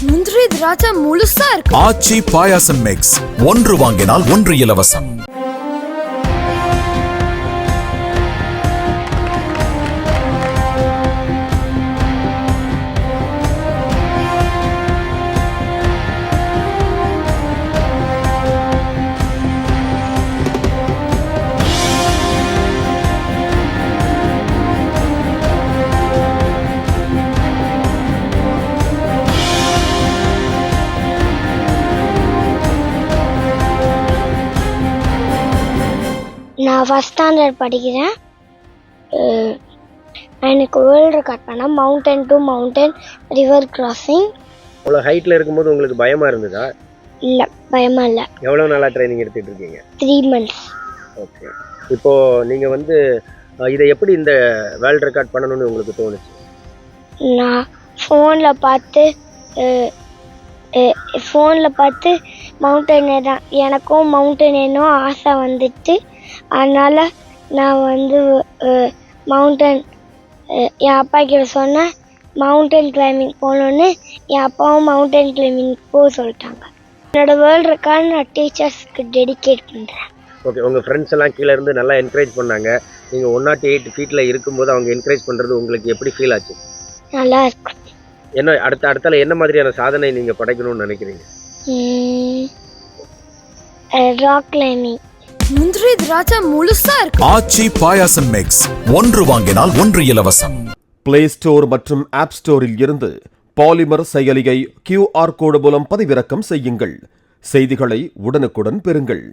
முந்திரி திராட்சை முழுசா இருக்கு. ஆச்சி பாயாசம் மிக்ஸ், ஒன்று வாங்கினால் ஒன்று இலவசம். நான் ஃபஸ்ட் ஸ்டாண்டர்ட் படிக்கிறேன். எனக்கு வேர்ல்டு ரெக்கார்ட் பண்ணால் mountain to mountain river crossing. அவ்வளோ ஹைட்டில் இருக்கும்போது உங்களுக்கு பயமாக இருந்ததா? இல்லை, பயமாக இல்லை. எவ்வளோ நாளாக ட்ரைனிங் எடுத்துகிட்டு இருக்கீங்க? 3 months. ஓகே. இப்போது நீங்கள் வந்து இதை எப்படி இந்த வேர்ல்டு ரெக்கார்ட் பண்ணணும்னு உங்களுக்கு தோணுச்சு? நான் ஃபோனில் பார்த்து மவுண்டன் தான் எனக்கும் மவுண்டன் ஏறணும் ஆசை வந்துட்டு. அதனால் நான் வந்து மவுண்டன் என் அப்பா கிட்ட சொன்னேன், மவுண்டன் கிளைம்பிங் போகணுன்னு. என் அப்பாவும் மவுண்டன் கிளைம்பிங் போக சொல்லிட்டாங்க. என்னோடய வேர்ல்டு ரெக்கார்டு நான் டீச்சர்ஸ்க்கு டெடிகேட் பண்ணுறேன். ஓகே. உங்கள் ஃப்ரெண்ட்ஸ் எல்லாம் கீழே இருந்து நல்லா என்கரேஜ் பண்ணாங்க. நீங்கள் 108 feet இருக்கும்போது அவங்க என்கரேஜ் பண்ணுறது உங்களுக்கு எப்படி ஃபீல் ஆச்சு? நல்லா இருக்கும். என்ன அடுத்தால என்ன மாதிரியான சாதனை நீங்கள் படைக்கணும்னு நினைக்கிறீங்க? Rock climbing. முந்திரி திராட்சை முழுசா இருக்கு. ஆச்சி பாயாசம் மிக்ஸ், ஒன்று வாங்கினால் ஒன்று இலவசம். பிளே ஸ்டோர் மற்றும் ஆப் ஸ்டோரில் இருந்து பாலிமர் செயலியை QR கோடு மூலம் பதிவிறக்கம் செய்யுங்கள். செய்திகளை உடனுக்குடன் பெறுங்கள்.